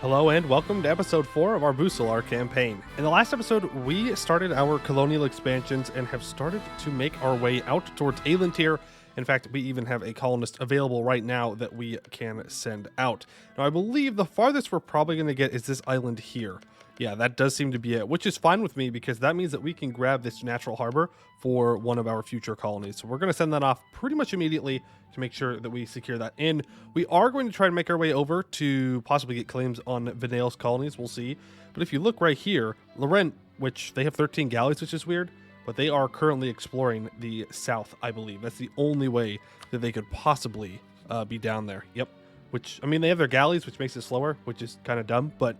Hello and welcome to episode 4 of our Busilar campaign. In the last episode, we started our colonial expansions and have started to make our way out towards Aelantir. In fact, we even have a colonist available right now that we can send out. Now, I believe the farthest we're probably going to get is this island here. Yeah, that does seem to be it, which is fine with me because that means that we can grab this natural harbor for one of our future colonies. So we're going to send that off pretty much immediately to make sure that we secure that in. We are going to try and make our way over to possibly get claims on Vinale's colonies. We'll see. But if you look right here, Laurent, which they have 13 galleys, which is weird, but they are currently exploring the south, I believe. That's the only way that they could possibly be down there. Yep. Which, I mean, they have their galleys, which makes it slower, which is kind of dumb, but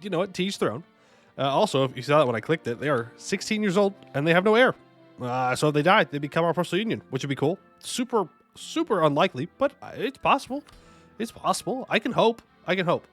you know what? To each their own. Also, if you saw that when I clicked it, they are 16 years old and they have no heir. So if they die, they become our personal union, which would be cool. Super, super unlikely, but it's possible. It's possible. I can hope. I can hope.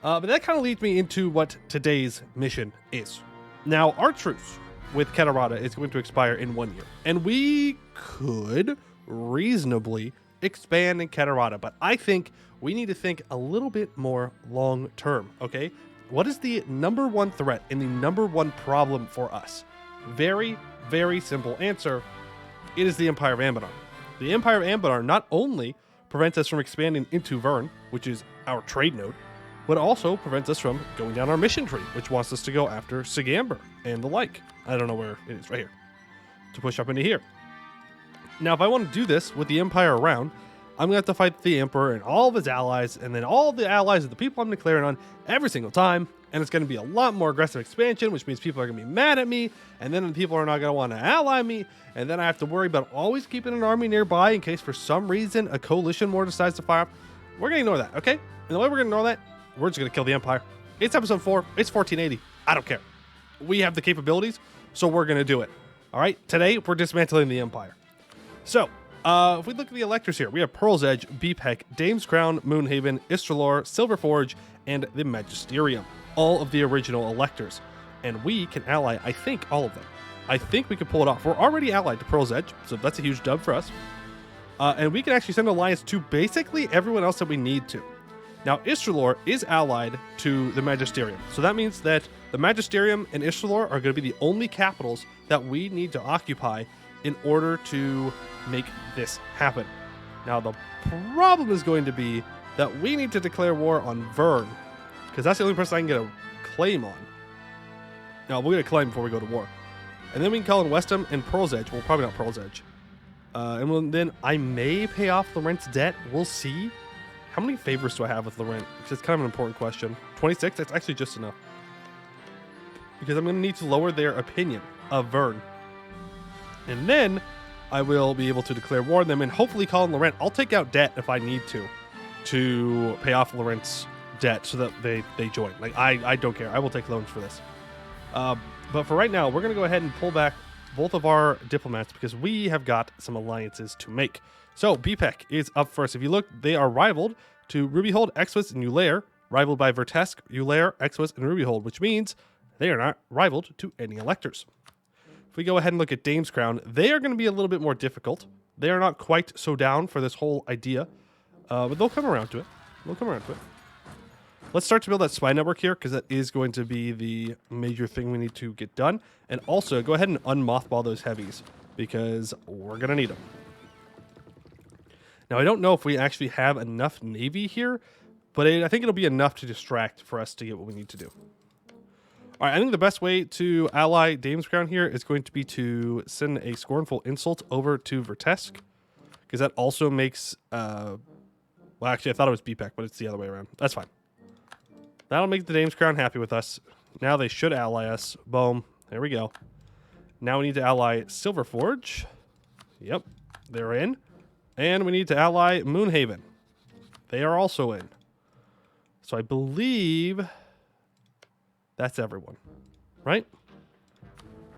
But that kind of leads me into what today's mission is. Now, our truce with Kedarata is going to expire in 1 year, and we could reasonably expand in Kedarata, but I think we need to think a little bit more long term, okay? What is the number one threat and the number one problem for us? Very, very simple answer. It is the Empire of Anbennar. The Empire of Anbennar not only prevents us from expanding into Vern, which is our trade node, but also prevents us from going down our mission tree, which wants us to go after Sigamber and the like. I don't know where it is, right here, to push up into here. Now, if I want to do this with the Empire around, I'm going to have to fight the Emperor and all of his allies, and then all of the allies of the people I'm declaring on every single time, and it's going to be a lot more aggressive expansion, which means people are going to be mad at me, and then the people are not going to want to ally me, and then I have to worry about always keeping an army nearby in case for some reason a coalition war decides to fire up. We're going to ignore that, okay? And the way we're going to ignore that, we're just going to kill the Empire. It's episode 4. It's 1480. I don't care. We have the capabilities, so we're going to do it. All right? Today, we're dismantling the Empire. So, if we look at the electors here, we have Pearl's Edge, Beepek, Dame's Crown, Moonhaven, Istralor, Silverforge, and the Magisterium. All of the original electors. And we can ally, I think, all of them. I think we can pull it off. We're already allied to Pearl's Edge, so that's a huge dub for us. And we can actually send alliance to basically everyone else that we need to. Now, Istralor is allied to the Magisterium. So that means that the Magisterium and Istralor are going to be the only capitals that we need to occupy in order to make this happen. Now, the problem is going to be that we need to declare war on Vern, because that's the only person I can get a claim on. Now, we'll get a claim before we go to war. And then we can call in Westham and Pearl's Edge. Well, probably not Pearl's Edge. Then I may pay off Laurent's debt. We'll see. How many favors do I have with Laurent? Because it's kind of an important question. 26? That's actually just enough. Because I'm going to need to lower their opinion of Vern. And then I will be able to declare war on them and hopefully call in Laurent. I'll take out debt if I need to pay off Laurent's debt so that they join. Like, I don't care. I will take loans for this. But for right now, we're going to go ahead and pull back both of our diplomats because we have got some alliances to make. So, Beepek is up first. If you look, they are rivaled to Rubyhold, Exwis, and Eulair, rivaled by Vertesk, Eulair, Exwis, and Rubyhold, which means they are not rivaled to any electors. If we go ahead and look at Dame's Crown, they are going to be a little bit more difficult. They are not quite so down for this whole idea, but they'll come around to it. Let's start to build that spy network here, because that is going to be the major thing we need to get done. And also, go ahead and unmothball those heavies, because we're going to need them. Now, I don't know if we actually have enough navy here, but I think it'll be enough to distract for us to get what we need to do. All right, I think the best way to ally Dame's Crown here is going to be to send a scornful insult over to Vertesk, because that also makes... well, actually, I thought it was Beepek, but it's the other way around. That's fine. That'll make the Dame's Crown happy with us. Now they should ally us. Boom. There we go. Now we need to ally Silverforge. Yep, they're in. And we need to ally Moonhaven. They are also in. So I believe that's everyone, right?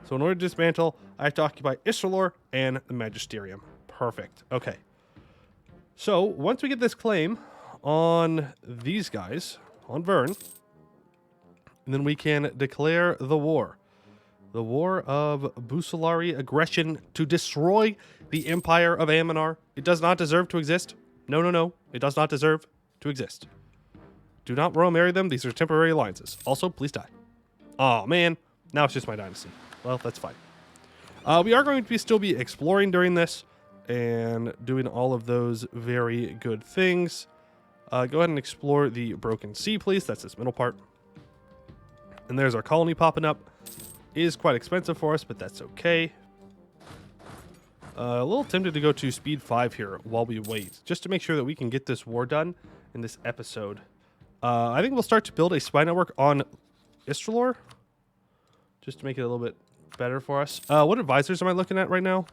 So in order to dismantle, I have to occupy Istralor and the Magisterium. Perfect. Okay. So once we get this claim on these guys, on Vern, and then we can declare the war. The war of Busilari aggression to destroy the Empire of Anbennar. It does not deserve to exist. No, no, no. It does not deserve to exist. Do not royal marry them. These are temporary alliances. Also, please die. Oh, man. Now it's just my dynasty. Well, that's fine. We are going to still be exploring during this and doing all of those very good things. Go ahead and explore the Broken Sea, please. That's this middle part. And there's our colony popping up. It is quite expensive for us, but that's okay. A little tempted to go to speed 5 here while we wait, just to make sure that we can get this war done in this episode. I think we'll start to build a spy network on Istralor, just to make it a little bit better for us. What advisors am I looking at right now?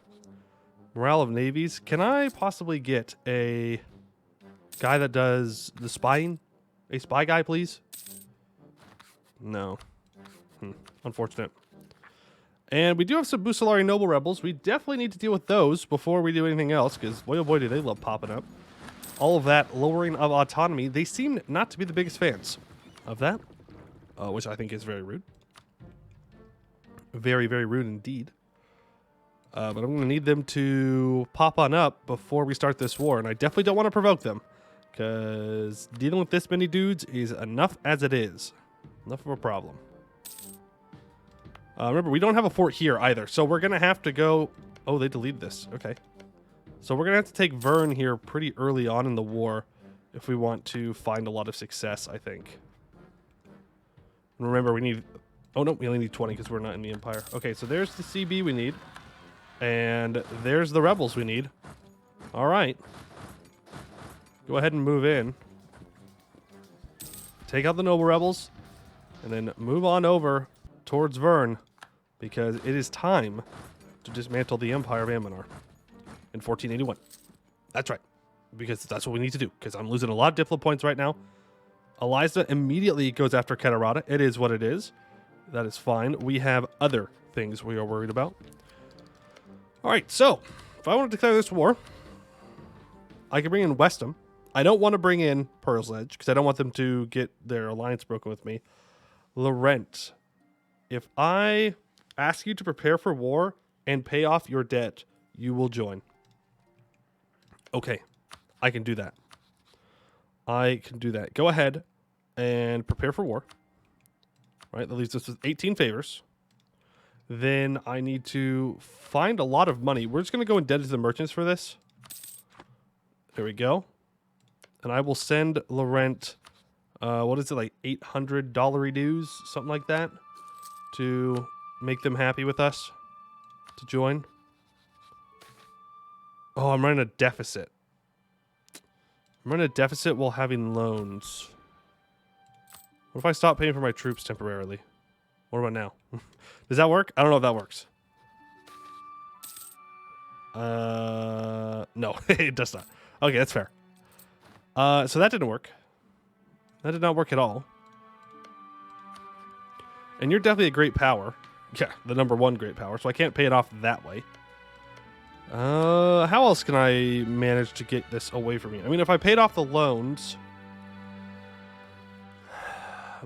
Morale of navies. Can I possibly get a guy that does the spying? A spy guy, please? No. Unfortunate. And we do have some Busilar noble rebels. We definitely need to deal with those before we do anything else, because boy oh boy do they love popping up. All of that lowering of autonomy. They seem not to be the biggest fans of that, which I think is very rude. Very, very rude indeed. But I'm going to need them to pop on up before we start this war, and I definitely don't want to provoke them, because dealing with this many dudes is enough as it is. Enough of a problem. Remember, we don't have a fort here either, so we're going to have to go... Oh, they deleted this. Okay. So we're going to have to take Vern here pretty early on in the war if we want to find a lot of success, I think. And remember, we need... Oh, no, we only need 20 because we're not in the Empire. Okay, so there's the CB we need. And there's the rebels we need. All right. Go ahead and move in. Take out the noble rebels. And then move on over towards Vern, because it is time to dismantle the Empire of Anbennar in 1481. That's right, because that's what we need to do, because I'm losing a lot of diplo points right now. Eliza immediately goes after Catarata. It is what it is. That is fine. We have other things we are worried about. All right, so if I want to declare this war, I can bring in Westham. I don't want to bring in Pearl's Edge, because I don't want them to get their alliance broken with me. Laurent. If I ask you to prepare for war and pay off your debt, you will join. Okay, I can do that. I can do that. Go ahead and prepare for war. All right, that leaves us with 18 favors. Then I need to find a lot of money. We're just going to go indebted to the merchants for this. There we go. And I will send Laurent, what is it, like $800 dues? Something like that. To make them happy with us to join. Oh, I'm running a deficit. I'm running a deficit while having loans. What if I stop paying for my troops temporarily? What about now? Does that work? I don't know if that works. No, it does not. Okay, that's fair. So that didn't work. That did not work at all. And you're definitely a great power. Yeah, the #1 great power, so I can't pay it off that way. How else can I manage to get this away from me? I mean, if I paid off the loans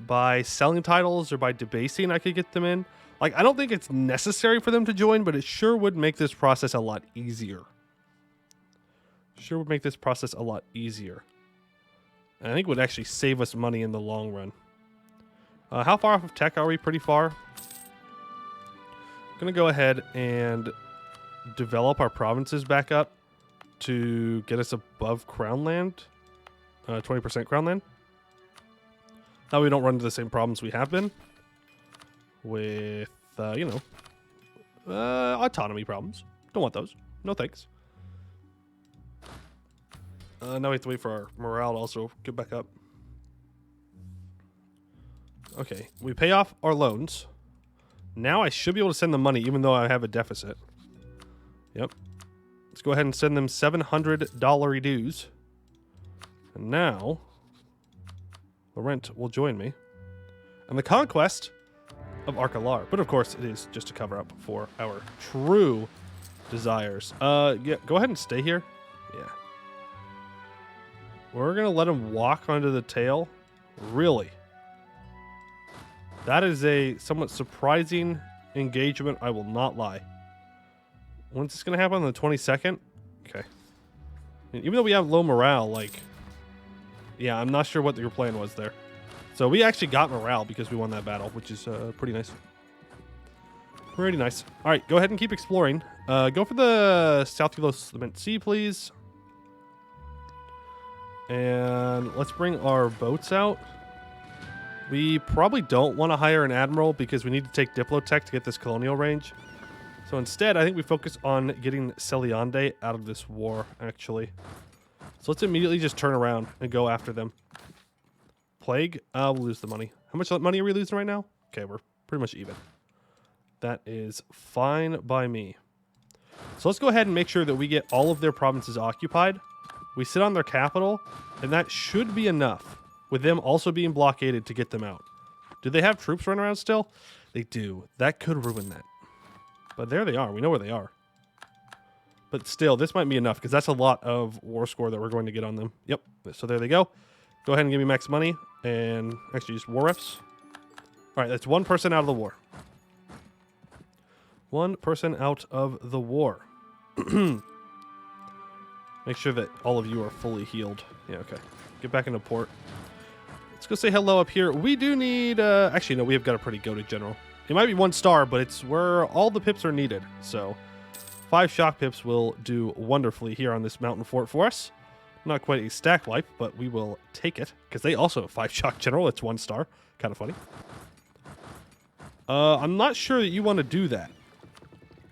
by selling titles or by debasing, I could get them in. Like, I don't think it's necessary for them to join, but it sure would make this process a lot easier. Sure would make this process a lot easier. And I think it would actually save us money in the long run. How far off of tech are we? Pretty far. I'm going to go ahead and develop our provinces back up to get us above Crown Land. 20% Crown Land. Now we don't run into the same problems we have been with, autonomy problems. Don't want those. No thanks. Now we have to wait for our morale to also get back up. Okay, we pay off our loans. Now I should be able to send them money even though I have a deficit. Yep. Let's go ahead and send them $700 dues. And now Laurent will join me. And the conquest of Arcalar. But of course it is just to cover up for our true desires. Yeah, go ahead and stay here. Yeah. We're gonna let him walk onto the tail. Really? That is a somewhat surprising engagement, I will not lie. When's this going to happen? On the 22nd? Okay. And even though we have low morale, like, Yeah, I'm not sure what your plan was there. So we actually got morale because we won that battle, which is pretty nice. Pretty nice. All right, go ahead and keep exploring. Go for the South Cement Sea, please. And let's bring our boats out. We probably don't want to hire an admiral because we need to take Diplotech to get this colonial range. So instead, I think we focus on getting Celiande out of this war, actually. So let's immediately just turn around and go after them. Plague? We'll lose the money. How much money are we losing right now? Okay, we're pretty much even. That is fine by me. So let's go ahead and make sure that we get all of their provinces occupied. We sit on their capital, and that should be enough, with them also being blockaded to get them out. Do they have troops running around still? They do. That could ruin that. But there they are. We know where they are. But still, this might be enough, because that's a lot of war score that we're going to get on them. Yep. So there they go. Go ahead and give me max money, and actually just war refs. All right, that's one person out of the war. One person out of the war. Make sure that all of you are fully healed. Yeah, okay. Get back into port. Let's go say hello up here. We do need... actually, no, we have got a pretty goated general. It might be 1 star, but it's where all the pips are needed. So 5 shock pips will do wonderfully here on this mountain fort for us. Not quite a stack wipe, but we will take it. Because they also have 5 shock general. It's 1 star. Kind of funny. I'm not sure that you want to do that.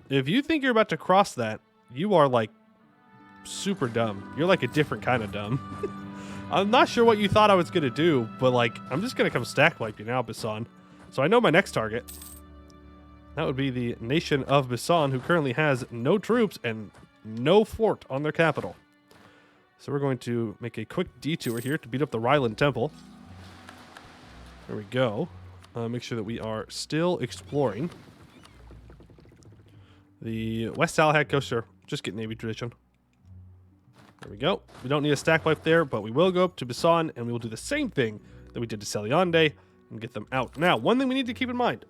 If you think you're about to cross that, you are like super dumb. You're like a different kind of dumb. I'm not sure what you thought I was going to do, but like, I'm just going to come stack wipe you now, Bisan. So I know my next target. That would be the nation of Bisan, who currently has no troops and no fort on their capital. So we're going to make a quick detour here to beat up the Ryland Temple. There we go. Make sure that we are still exploring. The West Salahad Coast, sure. Just get Navy tradition. There we go. We don't need a stack wipe there, but we will go up to Bisan, and we will do the same thing that we did to Celiande and get them out. Now, one thing we need to keep in mind,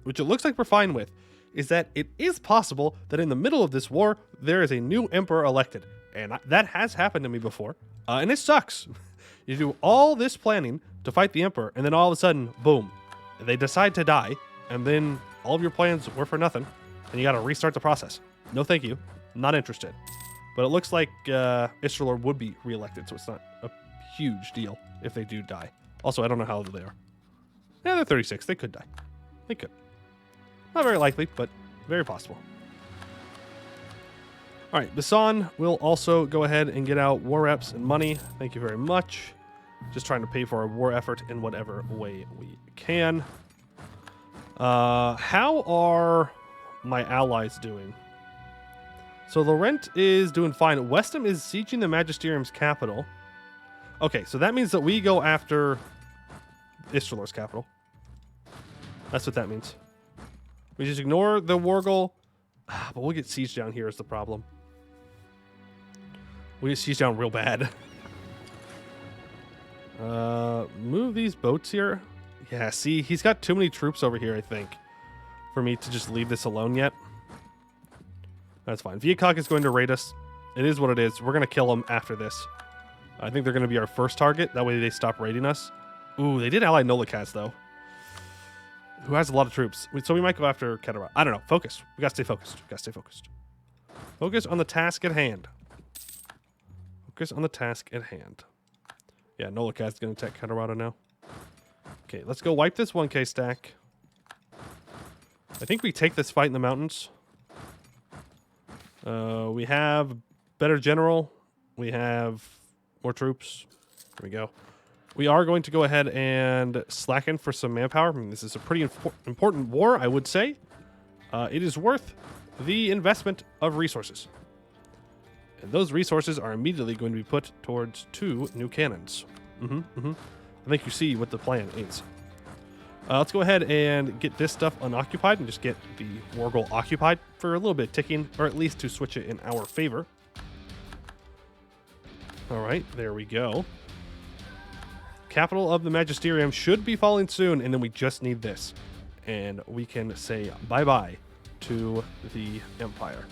which it looks like we're fine with, is that it is possible that in the middle of this war, there is a new emperor elected. And that has happened to me before. And it sucks. You do all this planning to fight the emperor, and then all of a sudden, boom, they decide to die, and then all of your plans were for nothing, and you got to restart the process. No thank you. Not interested. But it looks like Isralor would be reelected, so it's not a huge deal if they do die. Also, I don't know how old they are. Yeah, they're 36. They could die. They could. Not very likely, but very possible. All right, Bisan will also go ahead and get out war reps and money. Thank you very much. Just trying to pay for our war effort in whatever way we can. How are my allies doing? So Laurent is doing fine. Westham is sieging the Magisterium's capital. Okay, so that means that we go after Isralor's capital. That's what that means. We just ignore the war goal, but we'll get sieged down here is the problem. We get sieged down real bad. Move these boats here. Yeah, see, he's got too many troops over here, I think, for me to just leave this alone yet. That's fine. Viacog is going to raid us. It is what it is. We're going to kill them after this. I think they're going to be our first target. That way they stop raiding us. Ooh, they did ally Nolikaz, though. Who has a lot of troops. So we might go after Ketara. I don't know. Focus. We got to stay focused. We got to stay focused. Focus on the task at hand. Focus on the task at hand. Yeah, Nolikaz is going to attack Catarata now. Okay, let's go wipe this 1k stack. I think we take this fight in the mountains. We have better general. We have more troops. There we go. We are going to go ahead and slacken for some manpower. I mean, this is a pretty important war, I would say. It is worth the investment of resources. And those resources are immediately going to be put towards 2 new cannons. I think you see what the plan is. Let's go ahead and get this stuff unoccupied and just get the war goal occupied for a little bit of ticking, or at least to switch it in our favor. All right, there we go. Capital of the Magisterium should be falling soon, and then we just need this. And we can say bye-bye to the Empire.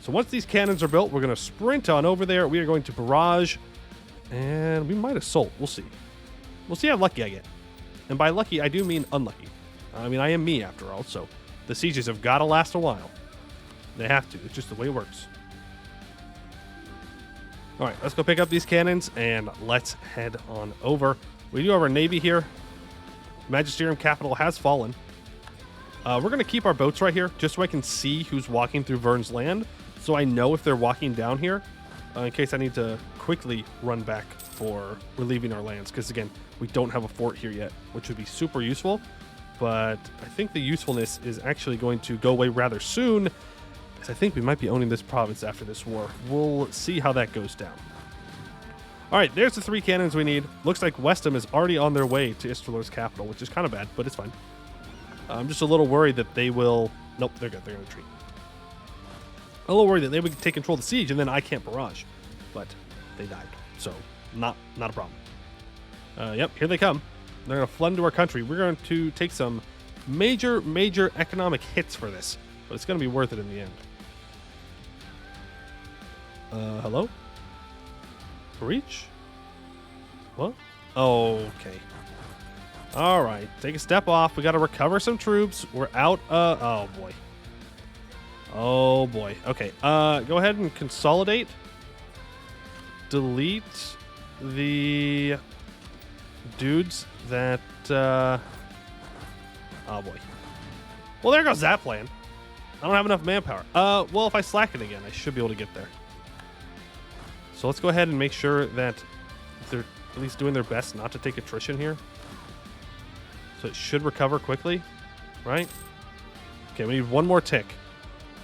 So once these cannons are built, we're going to sprint on over there. We are going to barrage And we might assault. We'll see. We'll see how lucky I get. And by lucky, I do mean unlucky. I mean, I am me after all, so the sieges have got to last a while. They have to. It's just the way it works. All right, let's go pick up these cannons and let's head on over. We do have our navy here. Magisterium capital has fallen. We're going to keep our boats right here just so I can see who's walking through Vern's land, so I know if they're walking down here in case I need to quickly run back for relieving our lands, because again, we don't have a fort here yet, which would be super useful, but I think the usefulness is actually going to go away rather soon, because I think we might be owning this province after this war. We'll see how that goes down. All right, there's the 3 cannons we need. Looks like Westham is already on their way to Istalor's capital, which is kind of bad, but it's fine. I'm just a little worried that they will... Nope, they're good. They're going to retreat. A little worried that they would take control of the siege, and then I can't barrage. But they died, so not a problem. Yep, here they come. They're going to flood into our country. We're going to take some major economic hits for this, but it's going to be worth it in the end. Hello? Reach? What? Okay. All right, take a step off. We got to recover some troops. We're out. Oh boy. Oh boy. Okay. Go ahead and consolidate. Delete the dudes that. Oh boy. Well, there goes that plan. I don't have enough manpower. Well, if I slacken again, I should be able to get there. So let's go ahead and make sure that they're at least doing their best not to take attrition here. So it should recover quickly, right? Okay, we need one more tick.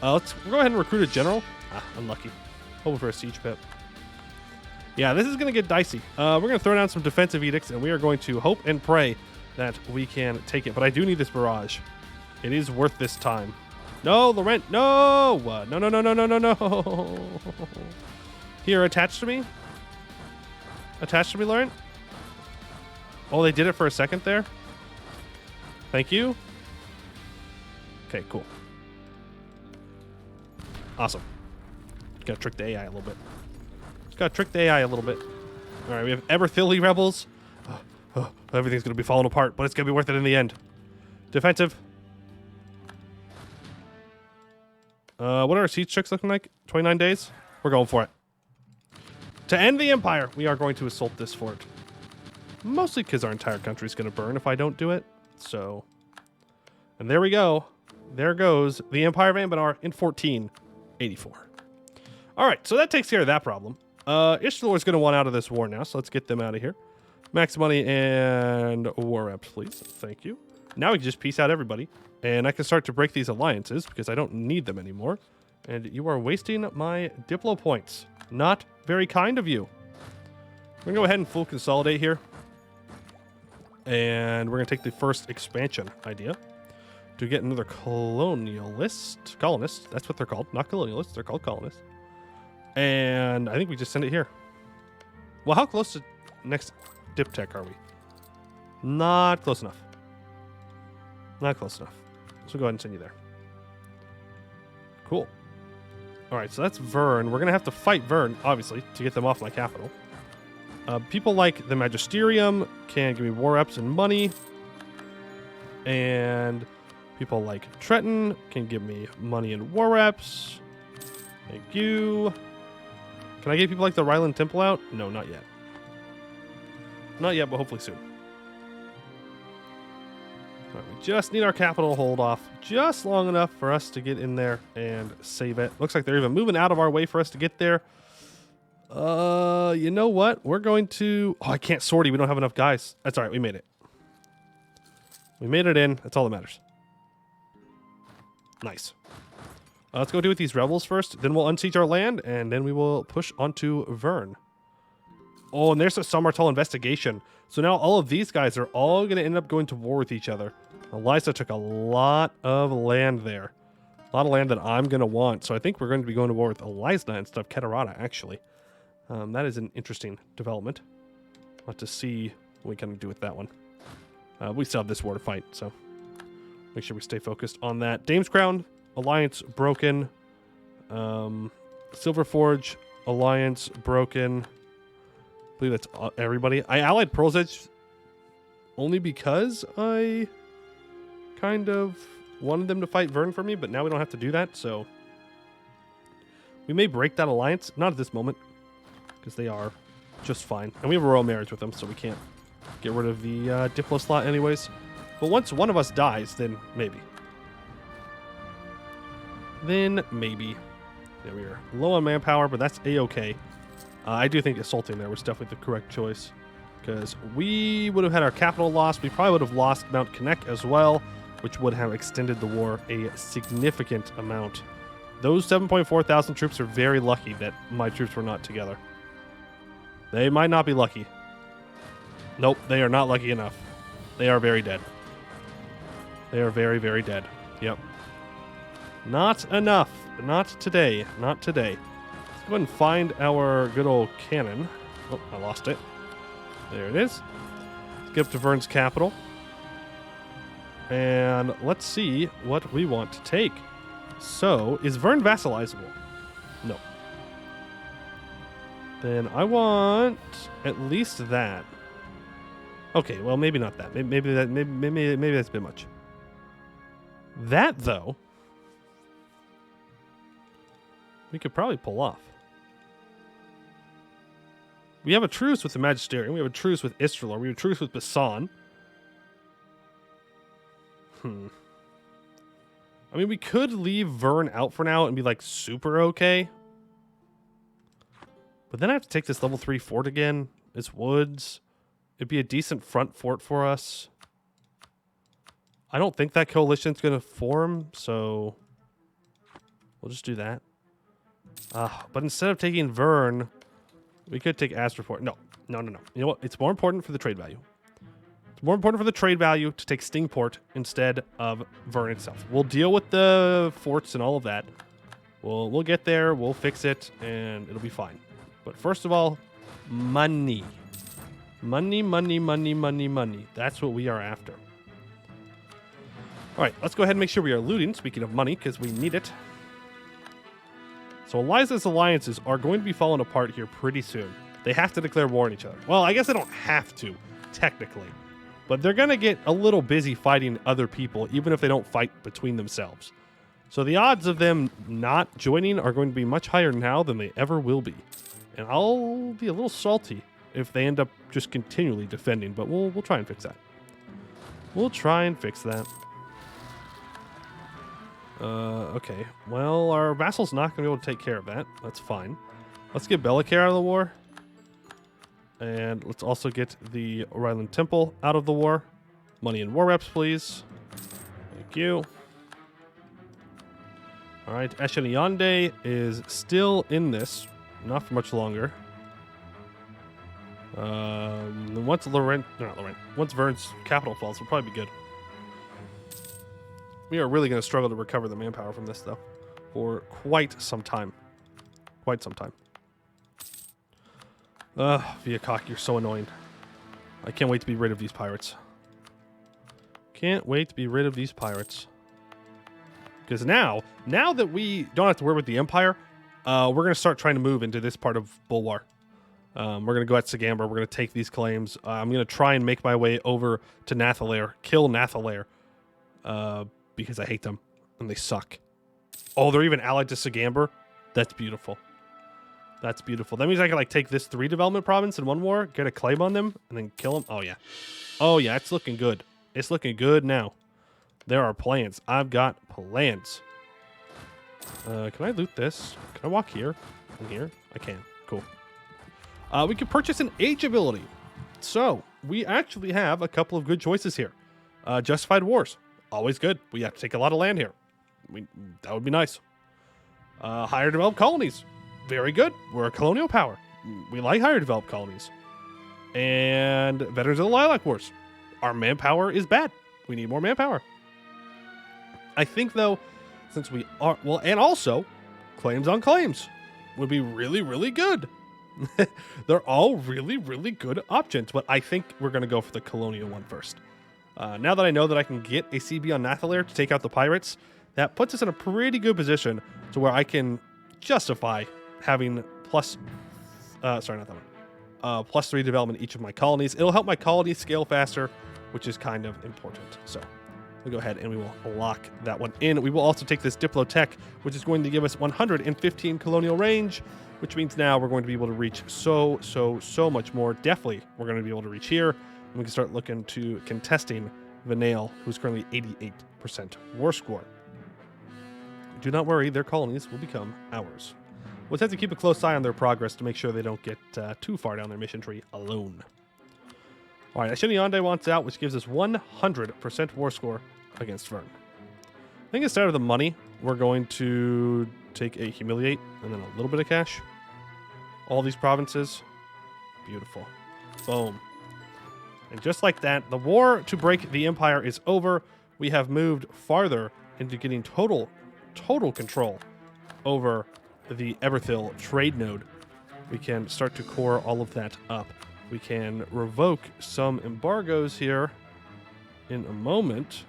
Let's go ahead and recruit a general. Unlucky. Hoping for a siege pip. Yeah, this is going to get dicey. We're going to throw down some defensive edicts, and we are going to hope and pray that we can take it. But I do need this barrage. It is worth this time. No, Laurent, no! No. Here, attach to me. Attach to me, Laurent. Oh, they did it for a second there. Thank you. Okay, cool. Awesome. Gotta trick the AI a little bit. Just gotta trick the AI a little bit. All right, we have Everthilly rebels. Everything's gonna be falling apart, but it's gonna be worth it in the end. Defensive. What are our siege checks looking like? 29 days? We're going for it. To end the Empire, we are going to assault this fort. Mostly because our entire country is going to burn if I don't do it. So, and there we go. There goes the Empire of Anbennar in 1484. All right, so that takes care of that problem. Istalor is going to want out of this war now, so let's get them out of here. Max money and war reps, please. Thank you. Now we can just peace out everybody, and I can start to break these alliances because I don't need them anymore. And you are wasting my Diplo points. Not very kind of you. We're going to go ahead and full consolidate here. And we're going to take the first expansion idea to get another colonist. That's what they're called. Not colonialists. They're called colonists. And I think we just send it here. Well, how close to next diptech are we? Not close enough. Not close enough. So go ahead and send you there. Cool. All right, so that's Vern. We're going to have to fight Vern, obviously, to get them off my capital. People like the Magisterium can give me war reps and money. And people like Trenton can give me money and war reps. Thank you. Can I get people like the Ryland Temple out? No, not yet. Not yet, but hopefully soon. All right, we just need our capital to hold off just long enough for us to get in there and save it. Looks like they're even moving out of our way for us to get there. You know what? We're going to... Oh, I can't sortie. We don't have enough guys. That's all right. We made it. We made it in. That's all that matters. Nice. Let's go do with these rebels first. Then we'll unsiege our land, and then we will push onto Vern. Oh, and there's a Samartal investigation. So now all of these guys are all going to end up going to war with each other. Eliza took a lot of land there. A lot of land that I'm going to want. So I think we're going to be going to war with Eliza instead of Keterata, actually. That is an interesting development. We'll have to see what we can do with that one. We still have this war to fight, so make sure we stay focused on that. Dame's Crown, alliance broken. Silverforge, alliance broken. I believe that's everybody. I allied Pearl's Edge only because I kind of wanted them to fight Vern for me, but now we don't have to do that, so we may break that alliance. Not at this moment, because they are just fine. And we have a royal marriage with them, so we can't get rid of the Diplo slot anyways. But once one of us dies, then maybe. Then maybe. Yeah, we are low on manpower, but that's A-okay. I do think assaulting there was definitely the correct choice, because we would have had our capital lost. We probably would have lost Mount Connect as well, which would have extended the war a significant amount. Those 7.4 thousand troops are very lucky that my troops were not together. They might not be lucky. Nope, they are not lucky enough. They are very dead. They are very, very dead. Yep. Not enough. Not today. Not today. Let's go ahead and find our good old cannon. Oh, I lost it. There it is. Let's get up to Vern's capital. And let's see what we want to take. So, is Vern vassalizable? No. Then I want at least that. Okay, well, maybe not that. Maybe that's a bit much. That, though, we could probably pull off. We have a truce with the Magisterium. We have a truce with Istralor. We have a truce with Basan. I mean, we could leave Vern out for now and be, like, super okay. But then I have to take this level 3 fort again. It's woods. It'd be a decent front fort for us. I don't think that coalition's going to form, so we'll just do that. But instead of taking Vern, we could take Astroport. No. You know what? It's more important for the trade value. It's more important for the trade value to take Stingport instead of Vern itself. We'll deal with the forts and all of that. We'll get there. We'll fix it, and it'll be fine. But first of all, money. Money, money, money, money, money. That's what we are after. All right, let's go ahead and make sure we are looting, speaking of money, because we need it. So Eliza's alliances are going to be falling apart here pretty soon. They have to declare war on each other. Well, I guess they don't have to, technically. But they're going to get a little busy fighting other people, even if they don't fight between themselves. So the odds of them not joining are going to be much higher now than they ever will be. And I'll be a little salty if they end up just continually defending, but we'll try and fix that. We'll try and fix that. Okay. Well, our vassal's not going to be able to take care of that. That's fine. Let's get Bellicare out of the war. And let's also get the Ryland Temple out of the war. Money and war reps, please. Thank you. All right. Esheniande is still in this. Not for much longer. Once once Vern's capital falls, we'll probably be good. We are really going to struggle to recover the manpower from this, though, for quite some time. Quite some time. Viacok, you're so annoying. I can't wait to be rid of these pirates. Can't wait to be rid of these pirates. Because now that we don't have to worry with the Empire, we're going to start trying to move into this part of Bulwar. We're going to go at Sagamber. We're going to take these claims. I'm going to try and make my way over to Nathalair. Kill Nathalair. Because I hate them. And they suck. Oh, they're even allied to Sagamber? That's beautiful. That's beautiful. That means I can, like, take this 3 development province in one war, get a claim on them, and then kill them. Oh, yeah. Oh, yeah. It's looking good. It's looking good now. There are plans. I've got plans. Can I loot this? Can I walk here? From here? I can. Cool. We can purchase an age ability. So, we actually have a couple of good choices here. Justified Wars. Always good. We have to take a lot of land here. That would be nice. Higher developed colonies. Very good. We're a colonial power. We like higher developed colonies. And Veterans of the Lilac Wars. Our manpower is bad. We need more manpower. I think, though, since we are... Well, and also, claims on claims would be really, really good. They're all really, really good options, but I think we're going to go for the colonial one first. Now that I know that I can get a CB on Nathalair to take out the pirates, that puts us in a pretty good position to where I can justify having plus... sorry, not that one. +3 development each of my colonies. It'll help my colonies scale faster, which is kind of important. So we'll go ahead and we will lock that one in. We will also take this Diplotech, which is going to give us 115 colonial range, which means now we're going to be able to reach so much more. Definitely, we're going to be able to reach here, and we can start looking to contesting Vanale, who's currently 88% war score. Do not worry, their colonies will become ours. We'll have to keep a close eye on their progress to make sure they don't get too far down their mission tree alone. All right, Ashiniande wants out, which gives us 100% war score against Vern. I think instead of the money, we're going to take a humiliate and then a little bit of cash. All these provinces. Beautiful. Boom. And just like that, the war to break the empire is over. We have moved farther into getting total control over the Everthil trade node. We can start to core all of that up. We can revoke some embargoes here in a moment.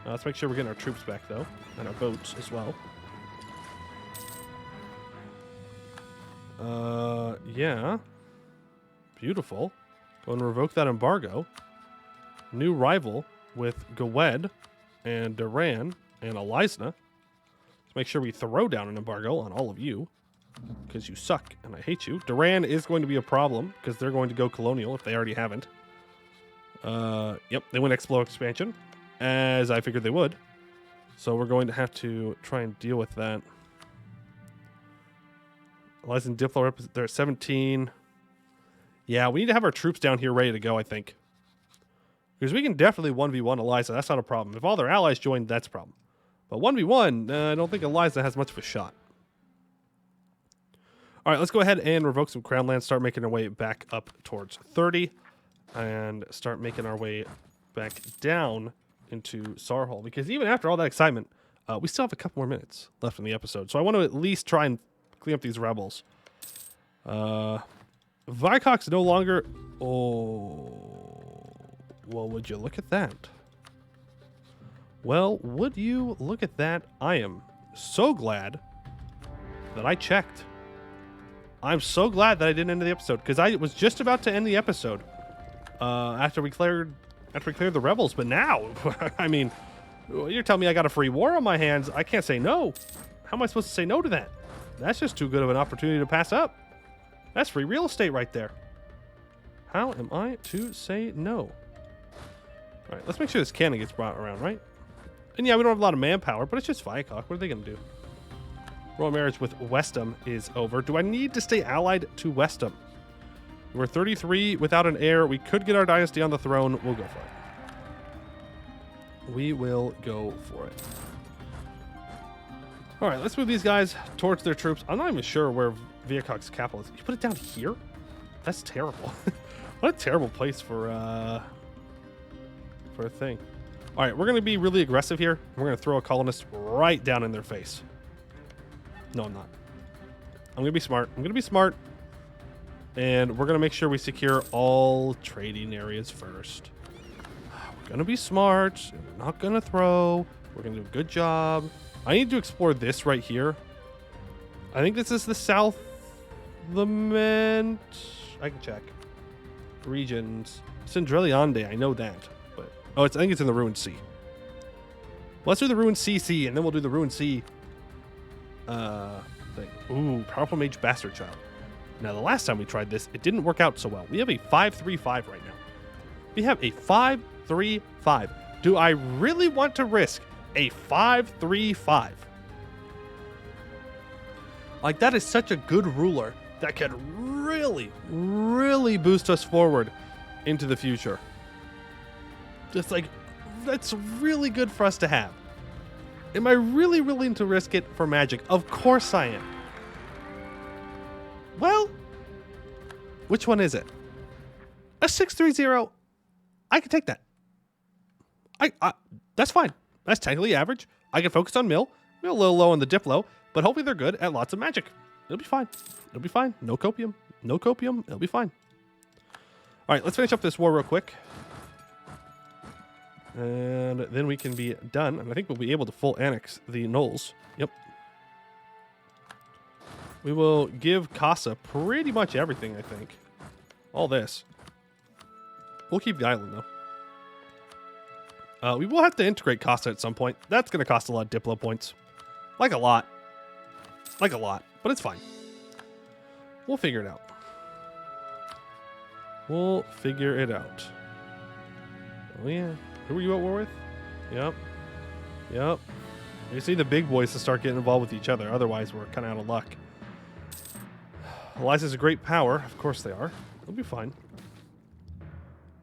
Let's make sure we're getting our troops back, though, and our boats as well. Yeah. Beautiful. Go and revoke that embargo. New rival with Gawed and Duran and Elisna. Let's make sure we throw down an embargo on all of you, because you suck and I hate you. Duran is going to be a problem because they're going to go colonial if they already haven't. Yep, they went Explo expansion, as I figured they would. So we're going to have to try and deal with that. Eliza and Diplo, they're at 17. Yeah, we need to have our troops down here ready to go, I think. Because we can definitely 1v1 Eliza. That's not a problem. If all their allies join, that's a problem. But 1v1, I don't think Eliza has much of a shot. All right, let's go ahead and revoke some crown lands, start making our way back up towards 30, and start making our way back down into Sarhol. Because even after all that excitement, we still have a couple more minutes left in the episode. So I want to at least try and clean up these rebels. Vycock's no longer... Oh... Well, would you look at that? Well, would you look at that? I am so glad that I checked. I'm so glad that I didn't end the episode, because I was just about to end the episode after we cleared the rebels. But now, I mean, you're telling me I got a free war on my hands. I can't say no. How am I supposed to say no to that? That's just too good of an opportunity to pass up. That's free real estate right there. How am I to say no? All right, let's make sure this cannon gets brought around, right? And yeah, we don't have a lot of manpower, but it's just Vycock. What are they going to do? Royal marriage with Westham is over. Do I need to stay allied to Westham? We're 33 without an heir. We could get our dynasty on the throne. We'll go for it. We will go for it. All right, let's move these guys towards their troops. I'm not even sure where Vycock's capital is. You put it down here? That's terrible. What a terrible place for a thing. All right, we're going to be really aggressive here. We're going to throw a colonist right down in their face. No, I'm not. I'm going to be smart. I'm going to be smart. And we're going to make sure we secure all trading areas first. We're going to be smart. We're not going to throw. We're going to do a good job. I need to explore this right here. I think this is the South Lament. I can check. Regions. Sindreliande, I know that. But I think it's in the Ruined Sea. Let's do the Ruined CC, and then we'll do the Ruined Sea thing. Ooh, Powerful Mage Bastard Child. Now, the last time we tried this, it didn't work out so well. We have a 5-3-5 right now. We have a 5-3-5. Do I really want to risk a 5-3-5? Like, that is such a good ruler that could really, really boost us forward into the future. Just like, that's really good for us to have. Am I really willing to risk it for Magic? Of course I am. Well, which one is it? A 6-3-0. I can take that. That's fine. That's technically average. I can focus on mill. We're a little low on the Diplo, but hopefully they're good at lots of magic. It'll be fine. It'll be fine. No copium. No copium. It'll be fine. All right, let's finish up this war real quick. And then we can be done. And I think we'll be able to full annex the Nolls. Yep. We will give Casa pretty much everything, I think. all this. We'll keep the island, though. We will have to integrate Costa at some point. That's going to cost a lot of Diplo points. Like a lot. Like a lot. But it's fine. We'll figure it out. We'll figure it out. Oh, yeah. Who are you at war with? Yep. Yep. You see the big boys to start getting involved with each other. Otherwise, we're kind of out of luck. Eliza's a great power. Of course they are. We'll be fine.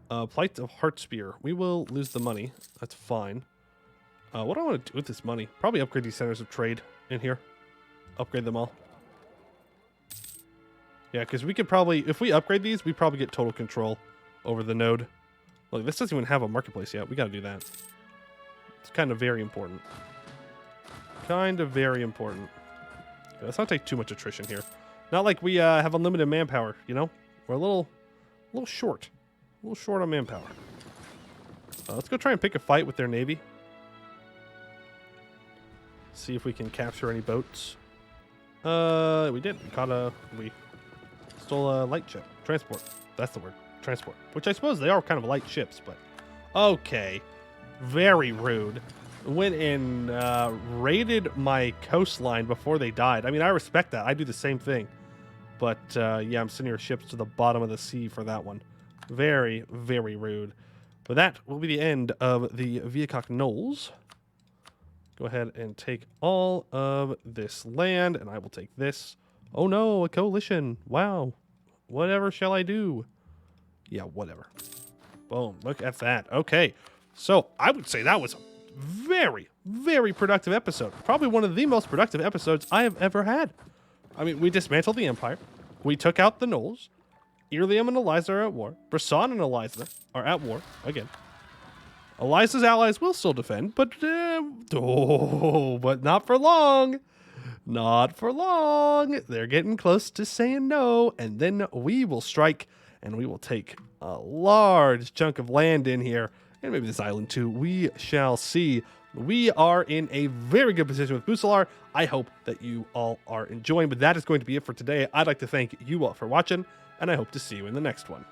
Plight of Heartspear. We will lose the money. That's fine. What do I want to do with this money? Probably upgrade these centers of trade in here. Upgrade them all. Yeah, because we could probably, if we upgrade these, we probably get total control over the node. Look, this doesn't even have a marketplace yet. We got to do that. It's kind of very important. Kind of very important. Yeah, let's not take too much attrition here. Not like we have unlimited manpower, you know? We're a little short. A little short on manpower. Let's go try and pick a fight with their navy. See if we can capture any boats. We did. We stole a light ship. Transport. That's the word. Transport. Which I suppose they are kind of light ships, but... Okay. Very rude. Went and raided my coastline before they died. I mean, I respect that. I do the same thing. But, yeah, I'm sending your ships to the bottom of the sea for that one. Very, very rude. But that will be the end of the Viacock Nolls. Go ahead and take all of this land, and I will take this. Oh no, a coalition. Wow. Whatever shall I do? Yeah, whatever. Boom. Look at that. Okay. So I would say that was a very, very productive episode. Probably one of the most productive episodes I have ever had. I mean, we dismantled the Empire. We took out the Nolls. Irlium and Eliza are at war. Brisson and Eliza are at war again. Eliza's allies will still defend, but but not for long. Not for long. They're getting close to saying no, and then we will strike, and we will take a large chunk of land in here, and maybe this island too. We shall see. We are in a very good position with Busilar. I hope that you all are enjoying, but that is going to be it for today. I'd like to thank you all for watching, and I hope to see you in the next one.